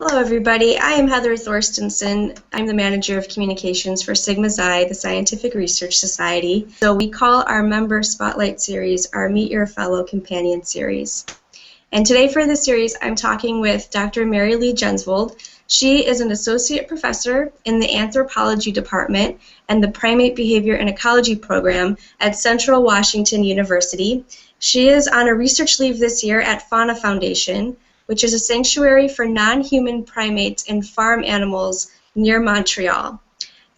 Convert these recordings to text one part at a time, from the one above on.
Hello, everybody. I am Heather Thorstensen. I'm the manager of communications for Sigma Xi, the Scientific Research Society. So we call our member spotlight series our Meet Your Fellow Companion series. And today for this series, I'm talking with Dr. Mary Lee Jensvold. She is an associate professor in the Anthropology department and the Primate Behavior and Ecology program at Central Washington University. She is on a research leave this year at Fauna Foundation, which is a sanctuary for non-human primates and farm animals near Montreal.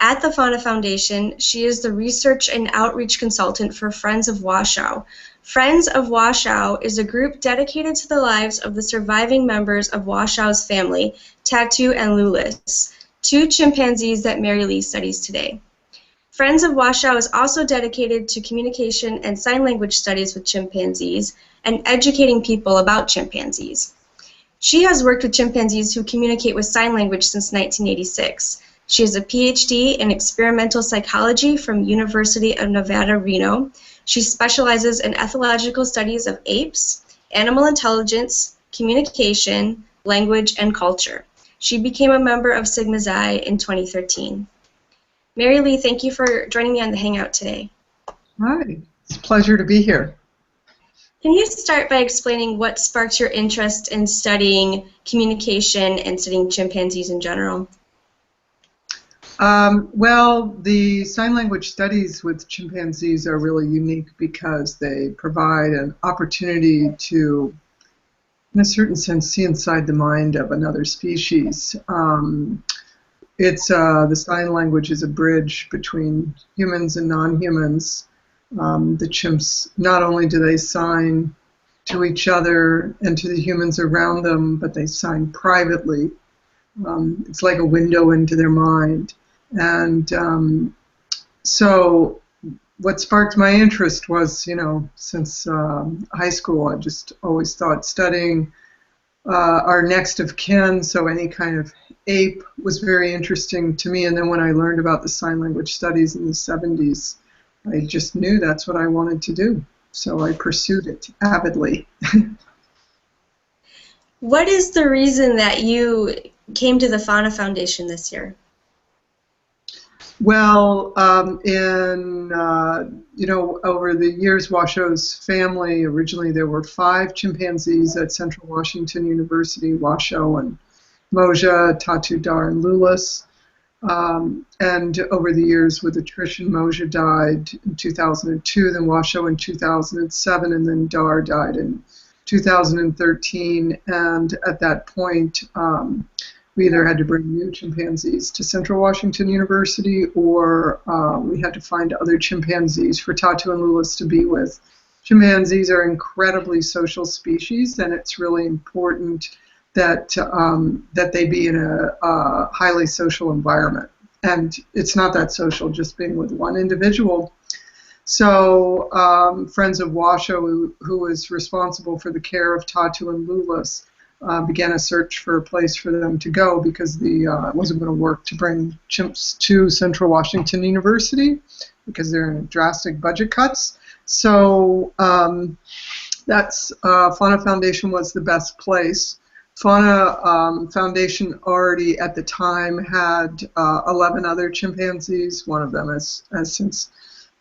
At the Fauna Foundation, she is the research and outreach consultant for Friends of Washoe. Friends of Washoe is a group dedicated to the lives of the surviving members of Washoe's family, Tatu and Loulis, two chimpanzees that Mary Lee studies today. Friends of Washoe is also dedicated to communication and sign language studies with chimpanzees and educating people about chimpanzees. She has worked with chimpanzees who communicate with sign language since 1986. She has a PhD in experimental psychology from University of Nevada, Reno. She specializes in ethological studies of apes, animal intelligence, communication, language, and culture. She became a member of Sigma Xi in 2013. Mary Lee, thank you for joining me on the Hangout today. Hi, it's a pleasure to be here. Can you start by explaining what sparked your interest in studying communication and studying chimpanzees in general? Well, the sign language studies with chimpanzees are really unique because they provide an opportunity to, in a certain sense, see inside the mind of another species. The sign language is a bridge between humans and non-humans. The chimps, not only do they sign to each other and to the humans around them, but they sign privately. It's like a window into their mind. And so what sparked my interest was, since high school, I just always thought studying our next of kin, so any kind of ape, was very interesting to me. And then when I learned about the sign language studies in the 70s, I just knew that's what I wanted to do, so I pursued it avidly. What is the reason that you came to the Fauna Foundation this year? Well, over the years, Washoe's family, originally there were 5 chimpanzees at Central Washington University, Washoe and Moja, Tatu, and Loulis. And over the years, with attrition, Moja died in 2002, then Washoe in 2007, and then Dar died in 2013. And at that point, we either had to bring new chimpanzees to Central Washington University, or we had to find other chimpanzees for Tatu and Loulis to be with. Chimpanzees are incredibly social species, and it's really important that they be in a highly social environment. And it's not that social just being with one individual. So Friends of Washoe, who was responsible for the care of Tatu and Loulis, began a search for a place for them to go because it wasn't going to work to bring chimps to Central Washington University because they're in drastic budget cuts. So Fauna Foundation was the best place. Fauna Foundation already at the time had 11 other chimpanzees. One of them has since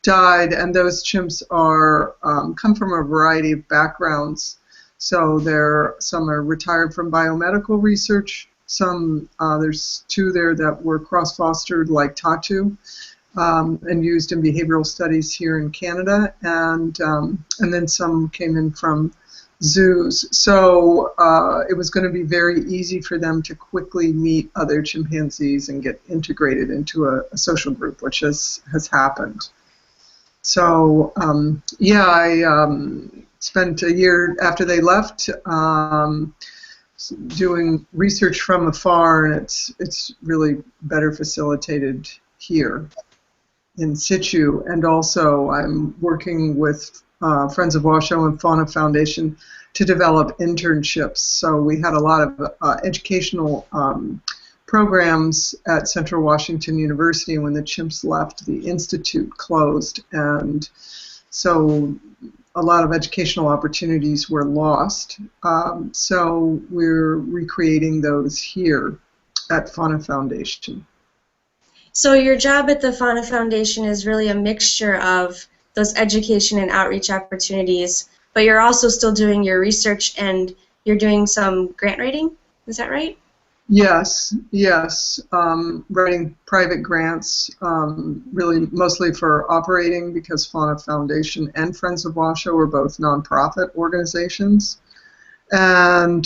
died, and those chimps come from a variety of backgrounds. So some are retired from biomedical research. There's 2 there that were cross-fostered like Tatu and used in behavioral studies here in Canada, and then some came in from zoos. So it was going to be very easy for them to quickly meet other chimpanzees and get integrated into a social group, which has happened. So I spent a year after they left doing research from afar, and it's really better facilitated here in situ. And also I'm working with Friends of Washoe and Fauna Foundation to develop internships. So we had a lot of educational programs at Central Washington University, and when the chimps left, the institute closed. And so a lot of educational opportunities were lost. So we're recreating those here at Fauna Foundation. So your job at the Fauna Foundation is really a mixture of those education and outreach opportunities, but you're also still doing your research and you're doing some grant writing. Is that right? Yes, yes. Writing private grants, really mostly for operating, because Fauna Foundation and Friends of Washoe are both nonprofit organizations. And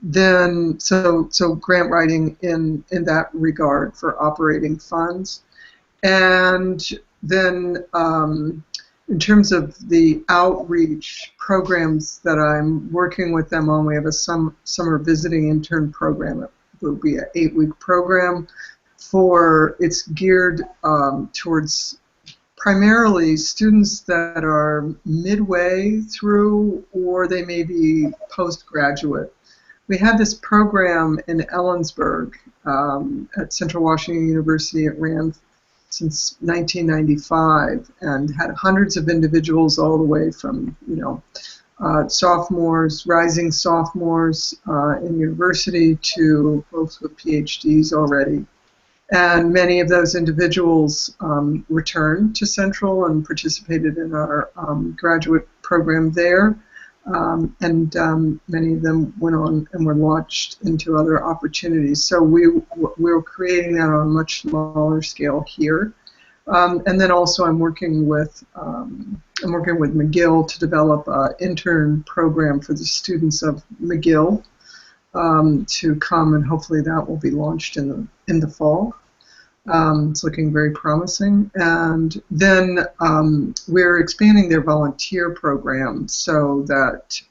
then, so grant writing in that regard for operating funds. And then in terms of the outreach programs that I'm working with them on, we have a summer visiting intern program. It will be an 8-week program it's geared towards primarily students that are midway through, or they may be postgraduate. We had this program in Ellensburg at Central Washington University. It ran since 1995 and had hundreds of individuals all the way from, sophomores, rising sophomores in university to folks with PhDs already. And many of those individuals returned to Central and participated in our graduate program there. And many of them went on and were launched into other opportunities. So we're creating that on a much smaller scale here. And then also I'm working with McGill to develop an intern program for the students of McGill to come, and hopefully that will be launched in the fall. It's looking very promising. And then we're expanding their volunteer program so that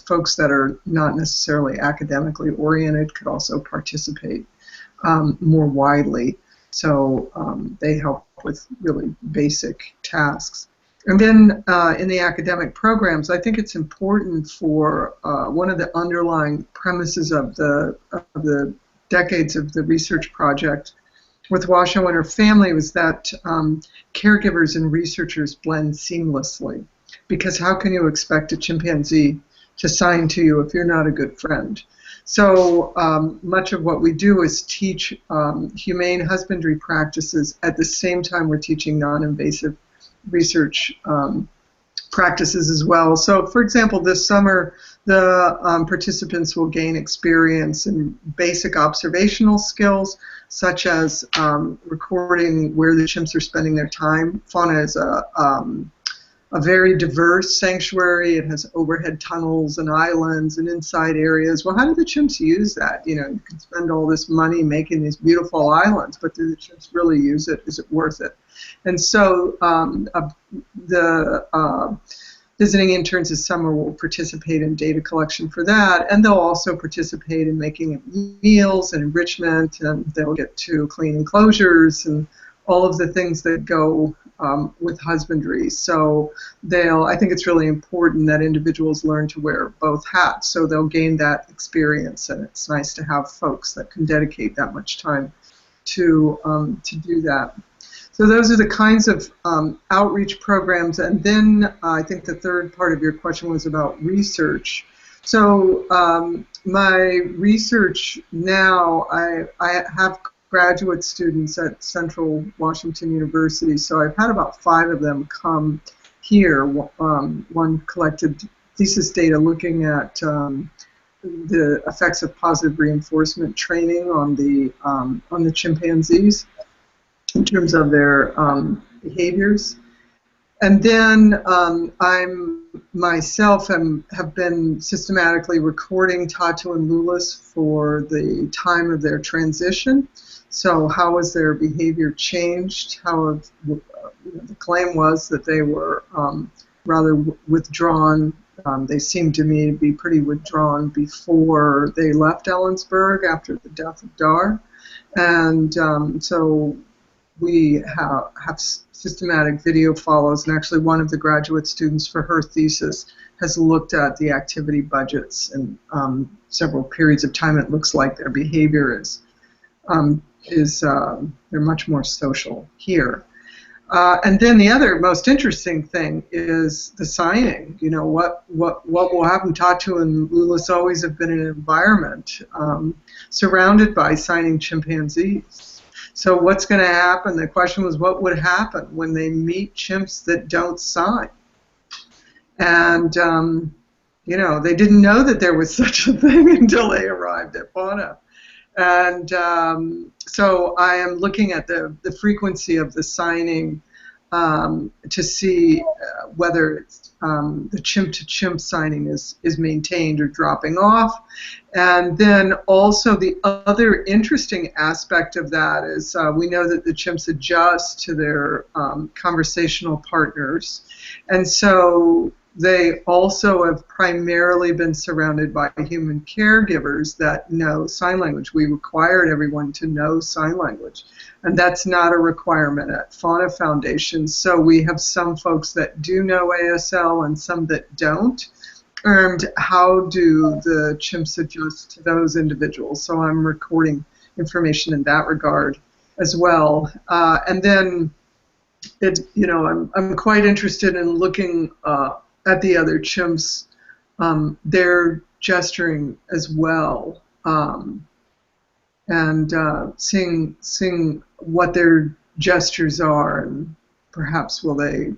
folks that are not necessarily academically oriented could also participate more widely. So they help with really basic tasks. And then in the academic programs, I think it's important for one of the underlying premises of the decades of the research project with Washoe and her family was that caregivers and researchers blend seamlessly. Because how can you expect a chimpanzee to sign to you if you're not a good friend? So much of what we do is teach humane husbandry practices at the same time we're teaching non-invasive research practices as well. So, for example, this summer, the participants will gain experience in basic observational skills, such as recording where the chimps are spending their time. Fauna is a very diverse sanctuary. It has overhead tunnels and islands and inside areas. Well, how do the chimps use that? You can spend all this money making these beautiful islands, but do the chimps really use it? Is it worth it? And so the visiting interns this summer will participate in data collection for that, and they'll also participate in making meals and enrichment, and they'll get to clean enclosures and all of the things that go with husbandry. So I think it's really important that individuals learn to wear both hats, so they'll gain that experience, and it's nice to have folks that can dedicate that much time to do that. So those are the kinds of outreach programs. And then I think the third part of your question was about research. So my research now, I have graduate students at Central Washington University, so I've had about 5 of them come here. One collected thesis data looking at the effects of positive reinforcement training on the chimpanzees in terms of their behaviors. And then I'm myself have been systematically recording Tatu and Loulis for the time of their transition. So how has their behavior changed? The claim was that they were rather withdrawn. They seemed to me to be pretty withdrawn before they left Ellensburg after the death of Dar. And so we have systematic video follows, and actually one of the graduate students for her thesis has looked at the activity budgets in several periods of time. It looks like their behavior is they're much more social here. And then the other most interesting thing is the signing. You know, what will happen? Tatu and Loulis always have been in an environment surrounded by signing chimpanzees. So what's going to happen? The question was, what would happen when they meet chimps that don't sign? And you know, they didn't know that there was such a thing until they arrived at Fauna. And so I am looking at the frequency of the signing to see whether the chimp-to-chimp signing is maintained or dropping off. And then also the other interesting aspect of that is we know that the chimps adjust to their conversational partners. And so they also have primarily been surrounded by human caregivers that know sign language. We required everyone to know sign language, and that's not a requirement at Fauna Foundation. So we have some folks that do know ASL and some that don't. And how do the chimps adjust to those individuals? So I'm recording information in that regard as well. And then, you know, I'm quite interested in looking at the other chimps, they're gesturing as well, and seeing what their gestures are, and perhaps will they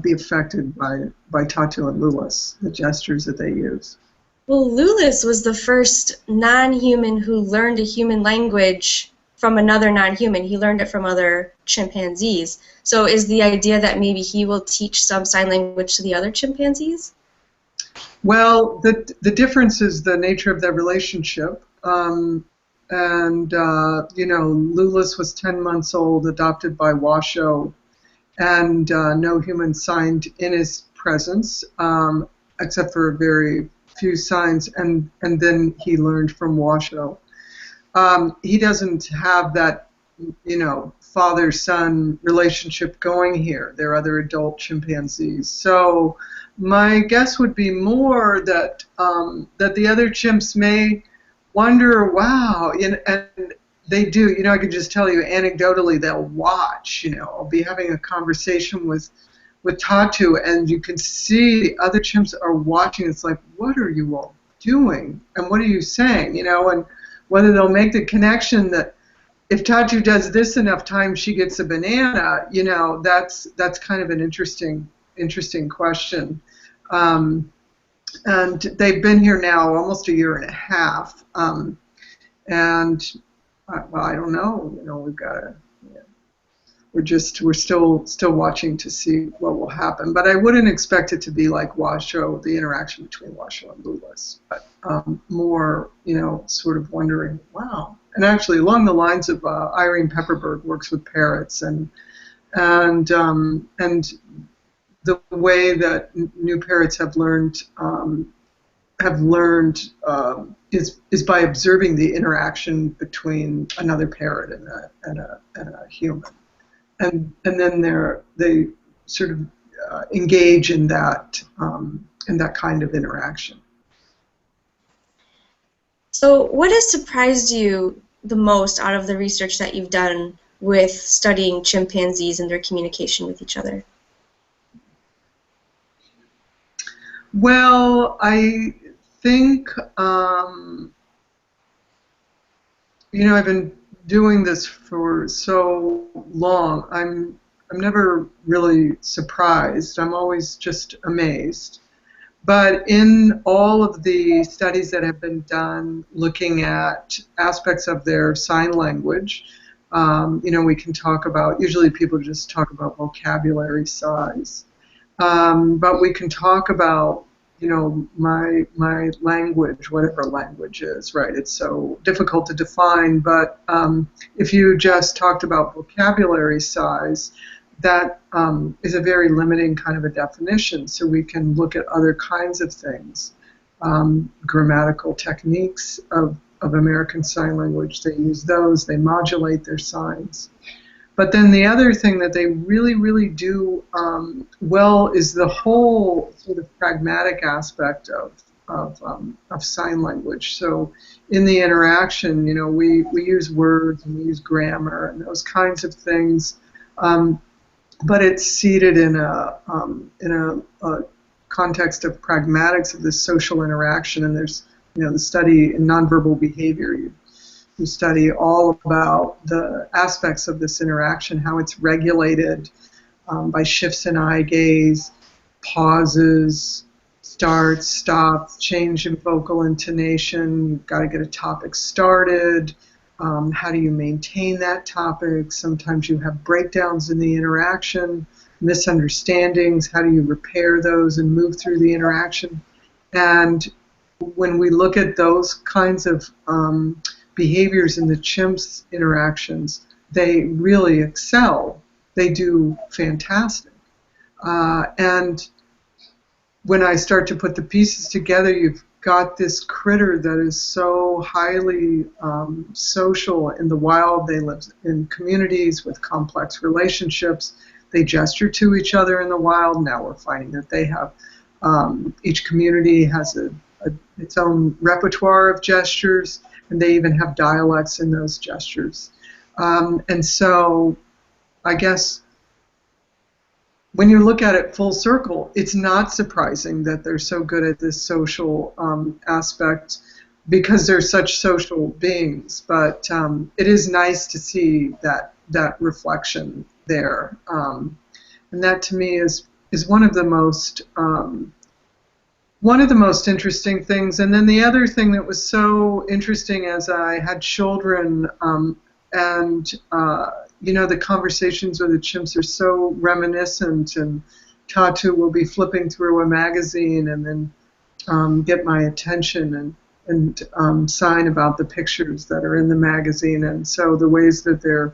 be affected by Tatu and Loulis, the gestures that they use. Well, Loulis was the first non-human who learned a human language from another non-human. He learned it from other chimpanzees. So is the idea that maybe he will teach some sign language to the other chimpanzees? Well, the difference is the nature of their relationship. And, you know, Loulis was 10 months old, adopted by Washoe, and no human signed in his presence, except for very few signs, and then he learned from Washoe. He doesn't have that, you know, father-son relationship going here. There are other adult chimpanzees. So my guess would be more that that the other chimps may wonder, wow, and they do. You know, I could just tell you anecdotally, they'll watch. You know, I'll be having a conversation with Tatu, and you can see the other chimps are watching. It's like, what are you all doing? And what are you saying? You know, and whether they'll make the connection that if Tatu does this enough times, she gets a banana. You know, that's kind of an interesting question. And they've been here now almost a year and a half. And well, I don't know. You know, we've got to. We're still watching to see what will happen, but I wouldn't expect it to be like Washoe, the interaction between Washoe and Loulis, but more, you know, sort of wondering, wow. And actually, along the lines of Irene Pepperberg works with parrots, and the way that new parrots have learned is by observing the interaction between another parrot and a human. And then they sort of engage in that kind of interaction. So what has surprised you the most out of the research that you've done with studying chimpanzees and their communication with each other? Well, I think you know, I've been doing this for so long, I'm never really surprised. I'm always just amazed. But in all of the studies that have been done looking at aspects of their sign language, you know, we can talk about, usually people just talk about vocabulary size. But we can talk about, you know, my language, whatever language is, right? It's so difficult to define, but if you just talked about vocabulary size, that is a very limiting kind of a definition. So we can look at other kinds of things, grammatical techniques of American Sign Language. They use those, they modulate their signs. But then the other thing that they really, really do well is the whole sort of pragmatic aspect of sign language. So in the interaction, you know, we use words and we use grammar and those kinds of things. but it's seated in a context of pragmatics of this social interaction. And there's, the study in nonverbal behavior. You study all about the aspects of this interaction, how it's regulated by shifts in eye gaze, pauses, starts, stops, change in vocal intonation. You've got to get a topic started. How do you maintain that topic? Sometimes you have breakdowns in the interaction, misunderstandings. How do you repair those and move through the interaction? And when we look at those kinds of behaviors in the chimps' interactions, they really excel. They do fantastic. And when I start to put the pieces together, you've got this critter that is so highly social in the wild. They live in communities with complex relationships. They gesture to each other in the wild. Now we're finding that they have, each community has its own repertoire of gestures, and they even have dialects in those gestures. And so I guess when you look at it full circle, it's not surprising that they're so good at this social aspect because they're such social beings. But it is nice to see that reflection there, and that to me is one of the most interesting things. And then the other thing that was so interesting as I had children, and the conversations with the chimps are so reminiscent, and Tatu will be flipping through a magazine and then get my attention and sign about the pictures that are in the magazine. And so the ways that they're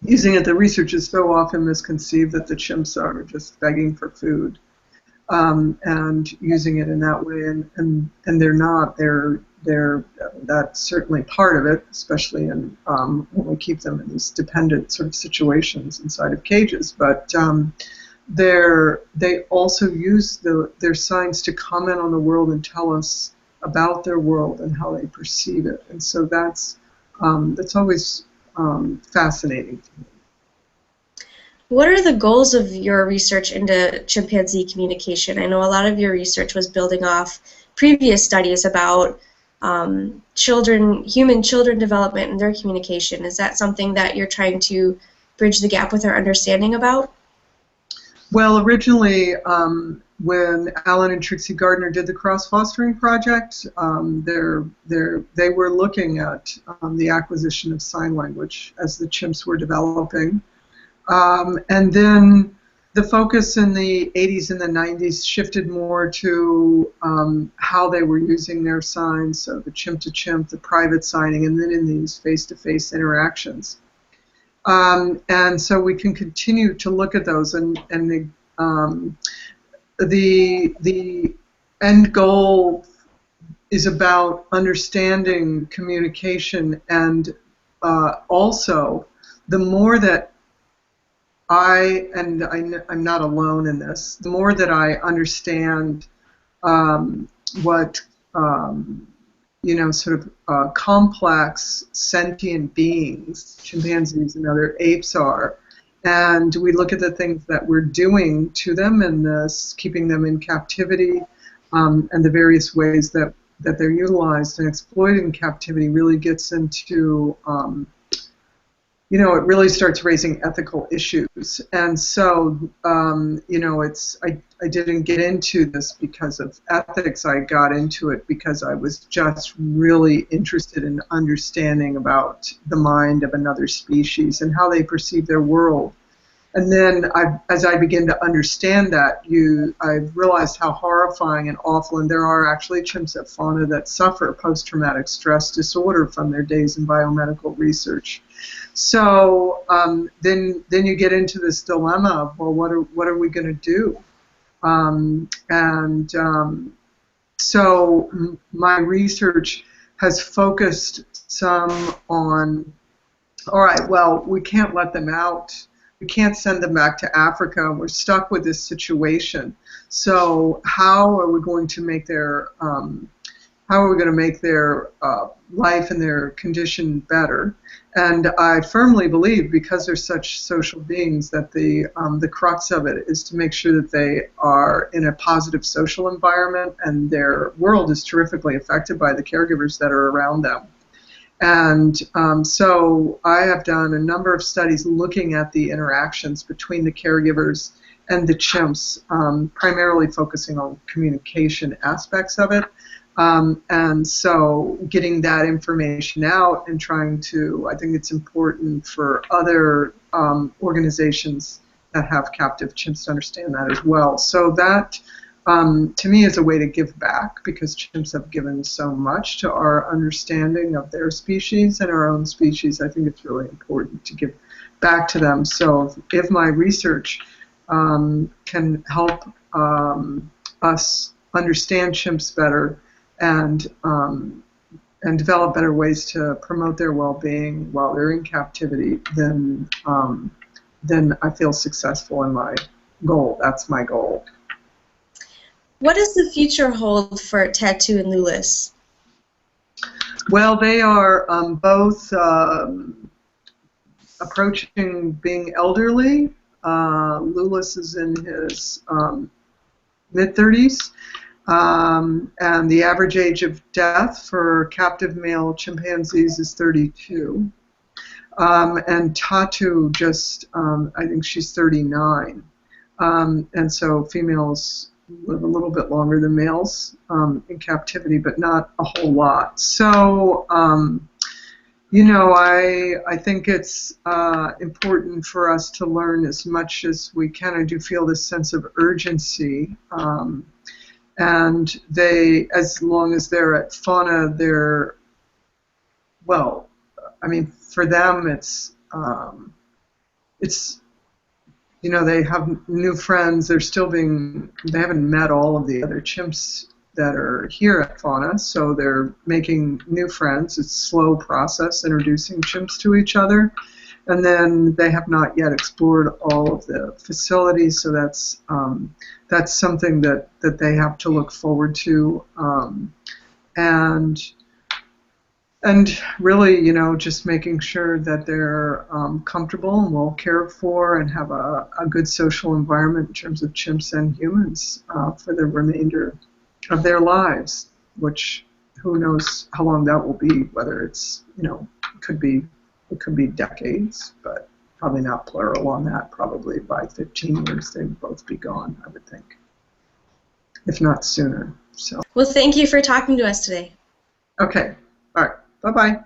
using it, the research is so often misconceived that the chimps are just begging for food. And using it in that way, and they're not. They're that's certainly part of it, especially in when we keep them in these dependent sort of situations inside of cages. But they also use their signs to comment on the world and tell us about their world and how they perceive it. And so that's always fascinating to me. What are the goals of your research into chimpanzee communication? I know a lot of your research was building off previous studies about human children development and their communication. Is that something that you're trying to bridge the gap with our understanding about? Well, originally, when Alan and Trixie Gardner did the cross-fostering project, they were looking at the acquisition of sign language as the chimps were developing. And then the focus in the 80s and the 90s shifted more to how they were using their signs, so the chimp-to-chimp, the private signing, and then in these face-to-face interactions. And so we can continue to look at those, and the end goal is about understanding communication, and also the more that I'm not alone in this, the more that I understand what sort of complex sentient beings chimpanzees and other apes are, and we look at the things that we're doing to them and keeping them in captivity, and the various ways that they're utilized and exploited in captivity really gets into it really starts raising ethical issues. And so, I didn't get into this because of ethics. I got into it because I was just really interested in understanding about the mind of another species and how they perceive their world. And then as I begin to understand that, I've realized how horrifying and awful, and there are actually chimps at Fauna that suffer post-traumatic stress disorder from their days in biomedical research. So then you get into this dilemma of, well, what are we going to do? So my research has focused some on, all right, well, we can't let them out. We can't send them back to Africa. We're stuck with this situation. So how are we going to make their how are we going to make their life and their condition better? And I firmly believe, because they're such social beings, that the crux of it is to make sure that they are in a positive social environment and their world is terrifically affected by the caregivers that are around them. And so I have done a number of studies looking at the interactions between the caregivers and the chimps, primarily focusing on communication aspects of it. And so getting that information out and trying to, I think it's important for other organizations that have captive chimps to understand that as well. So that, to me, is a way to give back, because chimps have given so much to our understanding of their species and our own species. I think it's really important to give back to them. So if my research can help us understand chimps better and develop better ways to promote their well-being while they're in captivity, then I feel successful in my goal. That's my goal. What does the future hold for Tatu and Loulis? Well, they are both approaching being elderly. Loulis is in his mid-30s. And the average age of death for captive male chimpanzees is 32. And Tatu just, I think she's 39. And so females live a little bit longer than males in captivity, but not a whole lot. So, you know, I think it's important for us to learn as much as we can. I do feel this sense of urgency. And they, as long as they're at fauna, they're, well, I mean, for them, it's, you know, they have new friends. They're still being, they haven't met all of the other chimps that are here at fauna, so they're making new friends. It's a slow process, introducing chimps to each other. And then they have not yet explored all of the facilities, so that's something that they have to look forward to, and really, you know, just making sure that they're comfortable and well cared for and have a good social environment in terms of chimps and humans for the remainder of their lives, which who knows how long that will be, whether it's, you know, it could be decades, but probably not plural on that. Probably by 15 years they'd both be gone, I would think, if not sooner. So. Well, thank you for talking to us today. Okay. All right. Bye-bye.